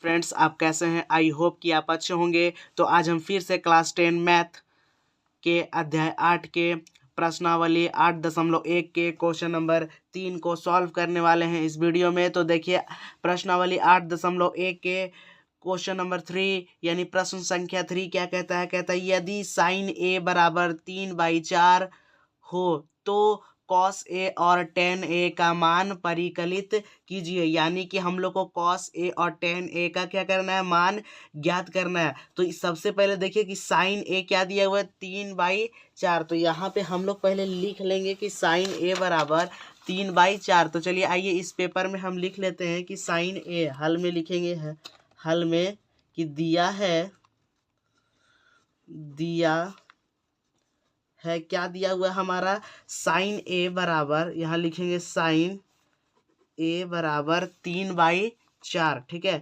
Friends, आप कैसे हैं? आई होप कि आप अच्छे होंगे। तो आज हम फिर से क्लास 10 मैथ के अध्याय 8 के प्रश्नावली 8.1 के क्वेश्चन नंबर 3 को सॉल्व करने वाले हैं इस वीडियो में। तो देखिए, प्रश्नावली 8.1 के क्वेश्चन नंबर 3 यानी प्रश्न संख्या 3 क्या कहता है? कहता है यदि साइन ए बराबर 3/4 हो तो कॉस ए और टेन ए का मान परिकलित कीजिए। यानी कि हम लोग को कॉस ए और टेन ए का क्या करना है? मान ज्ञात करना है। तो सबसे पहले देखिए कि साइन ए क्या दिया हुआ है? 3/4। तो यहाँ पे हम लोग पहले लिख लेंगे कि साइन ए बराबर 3/4। तो चलिए आइए इस पेपर में हम लिख लेते हैं कि साइन ए हल में लिखेंगे हल में कि दिया है क्या दिया हुआ है हमारा? साइन ए बराबर, यहाँ लिखेंगे साइन ए बराबर 3/4। ठीक है,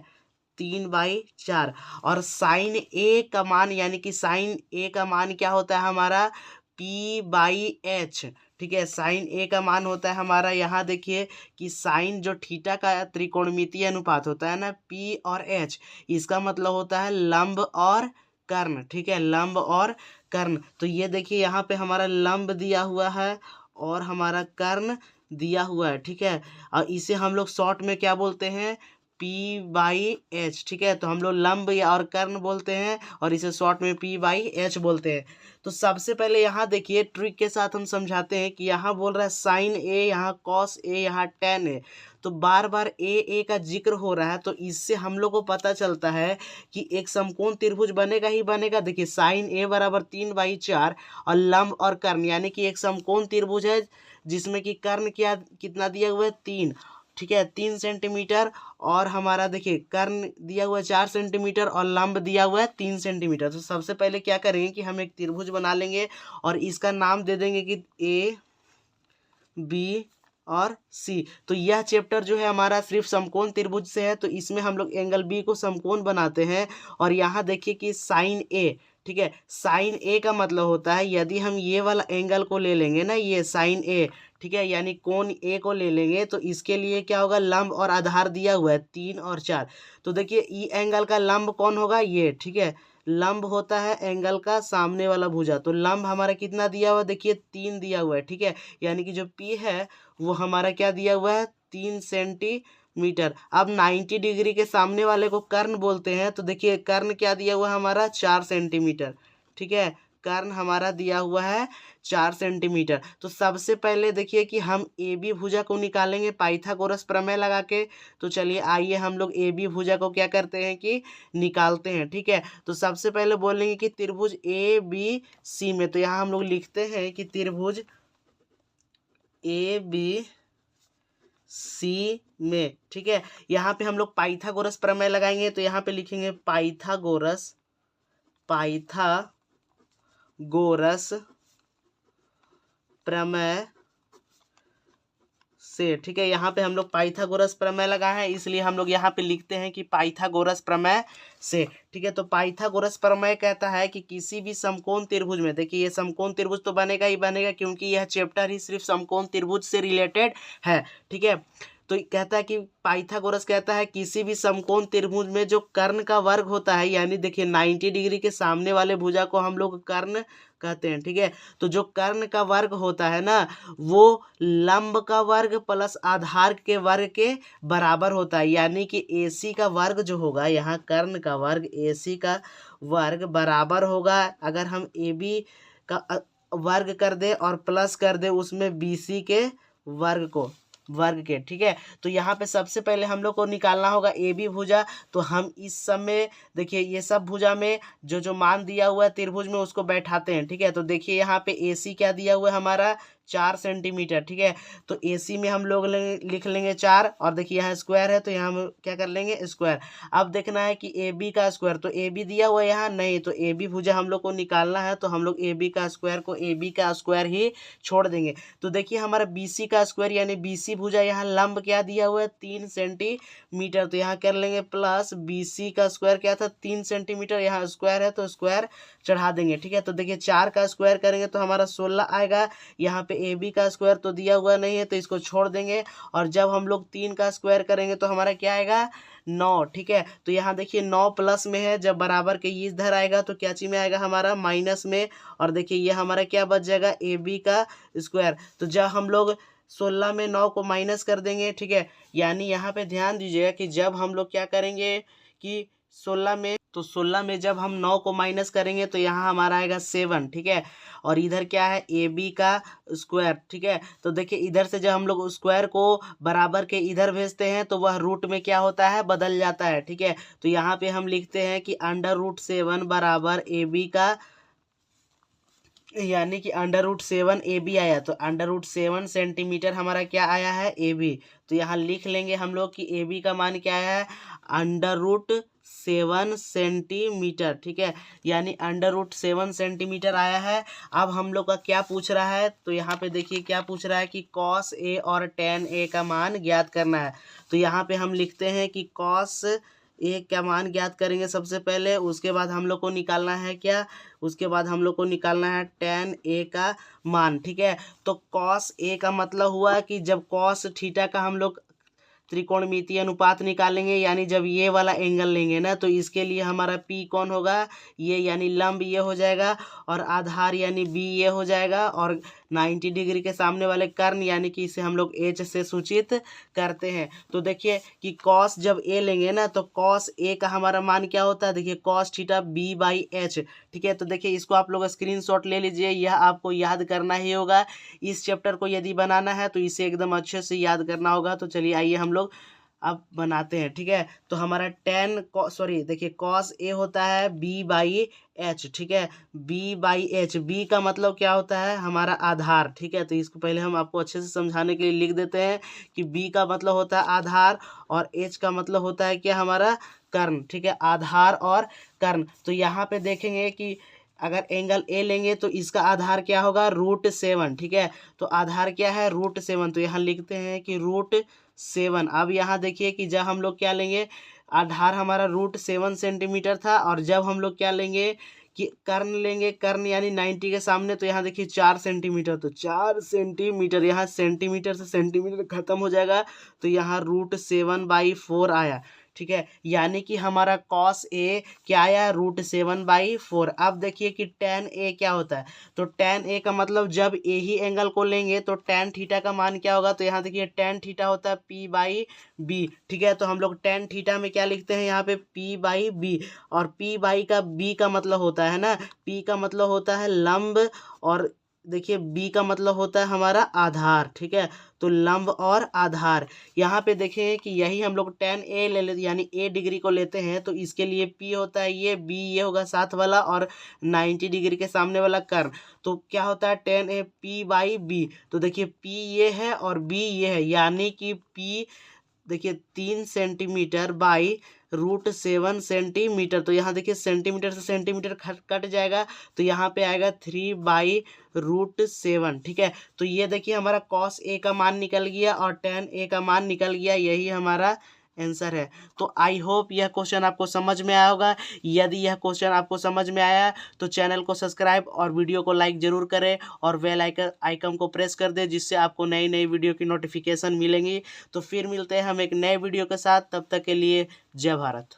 3/4। और साइन ए का मान यानी कि साइन ए का मान क्या होता है हमारा? P/H। ठीक है, साइन ए का मान होता है हमारा, यहाँ देखिए कि साइन जो थीटा का त्रिकोणमितीय अनुपात होता है ना, P और H, इसका मतलब होता है लंब और कर्ण। ठीक है, लंब और कर्ण। तो ये देखिए यहाँ पे हमारा लंब दिया हुआ है और हमारा कर्ण दिया हुआ है। ठीक है, और इसे हम लोग शॉर्ट में क्या बोलते हैं? P/H। ठीक है, तो हम लोग लंब या और कर्ण बोलते हैं और इसे शॉर्ट में P/H बोलते हैं। तो सबसे पहले यहाँ देखिए ट्रिक के साथ हम समझाते हैं कि यहाँ बोल रहा है साइन ए, यहाँ कॉस ए, यहाँ टेन ए। तो बार बार ए का जिक्र हो रहा है, तो इससे हम लोग को पता चलता है कि एक समकोण त्रिभुज बनेगा ही बनेगा। देखिए साइन ए बराबर 3/4 और लंब और कर्ण यानी कि एक समकोण त्रिभुज है जिसमें कि कर्ण क्या कितना दिया हुआ है? 3। ठीक है, 3 सेंटीमीटर। और हमारा देखिए कर्ण दिया हुआ है 4 सेंटीमीटर और लंब दिया हुआ है 3 सेंटीमीटर। तो सबसे पहले क्या करेंगे कि हम एक त्रिभुज बना लेंगे और इसका नाम दे देंगे कि ए, बी और सी। तो यह चैप्टर जो है हमारा सिर्फ समकोण त्रिभुज से है, तो इसमें हम लोग एंगल बी को समकोण बनाते हैं। और यहाँ देखिए कि साइन ए, ठीक है, साइन ए का मतलब होता है यदि हम ये वाला एंगल को ले लेंगे ना, ये साइन ए, ठीक है, यानी कोण ए को ले लेंगे तो इसके लिए क्या होगा? लंब और आधार दिया हुआ है 3 और 4। तो देखिए ई एंगल का लंब कौन होगा? ये। ठीक है, लंब होता है एंगल का सामने वाला भुजा। तो लंब हमारा कितना दिया हुआ है? देखिए 3 दिया हुआ है। ठीक है, यानी कि जो पी है वो हमारा क्या दिया हुआ है? 3 सेंटीमीटर। अब 90 डिग्री के सामने वाले को कर्ण बोलते हैं, तो देखिए कर्ण क्या दिया हुआ है हमारा? 4 सेंटीमीटर। ठीक है, कर्ण हमारा दिया हुआ है 4 सेंटीमीटर। तो सबसे पहले देखिए कि हम ए बी भुजा को निकालेंगे पाइथागोरस प्रमेय लगा के। तो चलिए आइए हम लोग ए बी भुजा को क्या करते हैं कि निकालते हैं। ठीक है, तो सबसे पहले बोलेंगे कि त्रिभुज ए बी सी में, तो यहाँ हम लोग लिखते हैं कि त्रिभुज ए बी सी में। ठीक है, यहाँ पे हम लोग पाइथागोरस प्रमेय लगाएंगे, तो यहाँ पे लिखेंगे पाइथागोरस प्रमेय से। ठीक है, यहाँ पे हम लोग पाइथागोरस प्रमेय लगा है, इसलिए हम लोग यहाँ पे लिखते हैं कि पाइथागोरस प्रमेय से। ठीक है, तो पाइथागोरस प्रमेय कहता है कि किसी भी समकोण त्रिभुज में, देखिए ये समकोण त्रिभुज तो बनेगा ही बनेगा क्योंकि यह चैप्टर ही सिर्फ समकोण त्रिभुज से रिलेटेड है। ठीक है, तो कहता है कि पाइथागोरस कहता है किसी भी समकोण त्रिभुज में जो कर्ण का वर्ग होता है, यानी देखिए 90 डिग्री के सामने वाले भुजा को हम लोग कर्ण कहते हैं। ठीक है, तो जो कर्ण का वर्ग होता है ना, वो लंब का वर्ग प्लस आधार के वर्ग के बराबर होता है। यानी कि AC का वर्ग जो होगा, यहाँ कर्ण का वर्ग AC का वर्ग बराबर होगा, अगर हम AB का वर्ग कर दे और प्लस कर दे उसमें BC के वर्ग के। ठीक है, तो यहाँ पे सबसे पहले हम लोग को निकालना होगा ए बी भुजा। तो हम इस समय देखिए ये सब भुजा में जो मान दिया हुआ है त्रिभुज में उसको बैठाते हैं। ठीक है, तो देखिए यहाँ पे AC क्या दिया हुआ है हमारा? 4 सेंटीमीटर। ठीक है, तो AC में हम लोग लिख लेंगे 4, और देखिए यहाँ स्क्वायर है तो यहाँ हम क्या कर लेंगे? स्क्वायर। अब देखना है कि AB का स्क्वायर, तो AB दिया हुआ है यहाँ नहीं, तो AB भुजा हम लोग को निकालना है, तो हम लोग AB का स्क्वायर को AB का स्क्वायर ही छोड़ देंगे। तो देखिए हमारा BC का स्क्वायर यानी BC भुजा, यहाँ लंब क्या दिया हुआ है? 3 सेंटीमीटर। तो यहाँ कर लेंगे प्लस BC का स्क्वायर क्या था? 3 सेंटीमीटर, यहाँ स्क्वायर है तो स्क्वायर चढ़ा देंगे। ठीक है, तो देखिए 4 का स्क्वायर करेंगे तो हमारा 16 आएगा। यहाँ पे ए बी का स्क्वायर तो दिया हुआ नहीं है तो इसको छोड़ देंगे, और जब हम लोग 3 का स्क्वायर करेंगे तो हमारा क्या आएगा 9, ठीक है। तो यहाँ देखिए 9 प्लस में है, जब बराबर के ये इधर आएगा तो क्या चीज में आएगा हमारा माइनस में, और देखिए ये हमारा क्या बच जाएगा ए बी का स्क्वायर। तो जब हम लोग 16 में 9 को माइनस कर देंगे, ठीक है, यानी यहाँ पे ध्यान दीजिएगा कि जब हम लोग क्या करेंगे कि 16 में जब हम 9 को माइनस करेंगे तो यहाँ हमारा आएगा 7, ठीक है, और इधर क्या है ए बी का स्क्वायर, ठीक है। तो देखिए इधर से जब हम लोग स्क्वायर को बराबर के इधर भेजते हैं तो वह रूट में क्या होता है बदल जाता है, ठीक है। तो यहाँ पे हम लिखते हैं कि √7 बराबर ए बी का, यानी कि √7 ए बी आया, तो √7 सेंटीमीटर हमारा क्या आया है ए बी। तो यहाँ लिख लेंगे हम लोग कि ए बी का मान क्या है √7 सेंटीमीटर, ठीक है, यानी √7 सेंटीमीटर आया है। अब हम लोग का क्या पूछ रहा है, तो यहाँ पे देखिए क्या पूछ रहा है कि cos a और tan a का मान ज्ञात करना है। तो यहाँ पे हम लिखते हैं कि cos a का मान ज्ञात करेंगे सबसे पहले, उसके बाद हम लोग को निकालना है क्या, उसके बाद हम लोग को निकालना है tan a का मान, ठीक है। तो cos a का मतलब हुआ कि जब cos थीटा का हम लोग त्रिकोणमितीय अनुपात निकालेंगे, यानी जब ये वाला एंगल लेंगे ना तो इसके लिए हमारा P कौन होगा, ये यानी लंब ये हो जाएगा, और आधार यानी B ये हो जाएगा, और 90 डिग्री के सामने वाले कर्ण यानी कि इसे हम लोग H से सूचित करते हैं। तो देखिए कि cos जब A लेंगे ना तो cos A का हमारा मान क्या होता है, देखिए cos थीटा B/H, ठीक है। तो देखिए इसको आप लोग स्क्रीनशॉट ले लीजिए, यह आपको याद करना ही होगा। इस चैप्टर को यदि बनाना है तो इसे एकदम अच्छे से याद करना होगा। तो चलिए आइए हम लोग अब बनाते हैं, ठीक है। तो हमारा देखिए cos A होता है B/H, ठीक है, B/H, B का मतलब क्या होता है हमारा आधार, ठीक है। तो इसको पहले हम आपको अच्छे से समझाने के लिए लिख देते हैं कि B का मतलब होता है आधार, और H का मतलब होता है क्या हमारा कर्ण, ठीक है, आधार और कर्ण। तो यहाँ पे देखेंगे कि अगर एंगल ए लेंगे तो इसका आधार क्या होगा √7, ठीक है। तो आधार क्या है √7, तो यहाँ लिखते हैं कि √7। अब यहाँ देखिए कि जब हम लोग क्या लेंगे, आधार हमारा √7 सेंटीमीटर था, और जब हम लोग क्या लेंगे कि कर्ण लेंगे, कर्ण यानी 90 के सामने, तो यहाँ देखिए 4 सेंटीमीटर, तो 4 सेंटीमीटर, यहाँ सेंटीमीटर से सेंटीमीटर खत्म हो जाएगा, तो यहाँ √7/4 आया, ठीक है, यानी कि हमारा cos A क्या आया √7/4। अब देखिए कि tan A क्या होता है, तो tan A का मतलब जब A ही एंगल को लेंगे तो tan थीटा का मान क्या होगा, तो यहाँ देखिए tan थीटा होता है P/B, ठीक है। तो हम लोग tan थीटा में क्या लिखते हैं यहाँ पे P/B, और P/B का मतलब होता है ना, P का मतलब होता है लंब, और देखिए B का मतलब होता है हमारा आधार, ठीक है। तो लंब और आधार, यहाँ पे देखें कि यही हम लोग tan A ले लेते यानी A डिग्री को लेते हैं, तो इसके लिए P होता है ये, B ये होगा साथ वाला, और 90 डिग्री के सामने वाला कर्ण। तो क्या होता है tan A P/B, तो देखिए P ये है और B ये है, यानी कि P देखिए 3 सेंटीमीटर बाई √7 सेंटीमीटर। तो यहाँ देखिए सेंटीमीटर से सेंटीमीटर कट जाएगा, तो यहाँ पे आएगा 3/√7, ठीक है। तो ये देखिए हमारा cos A का मान निकल गया और tan A का मान निकल गया, यही हमारा आंसर है। तो आई होप यह क्वेश्चन आपको समझ में आया होगा। यदि यह क्वेश्चन आपको समझ में आया तो चैनल को सब्सक्राइब और वीडियो को लाइक जरूर करें, और बेल आइकन को प्रेस कर दें, जिससे आपको नई नई वीडियो की नोटिफिकेशन मिलेंगी। तो फिर मिलते हैं हम एक नए वीडियो के साथ, तब तक के लिए जय भारत।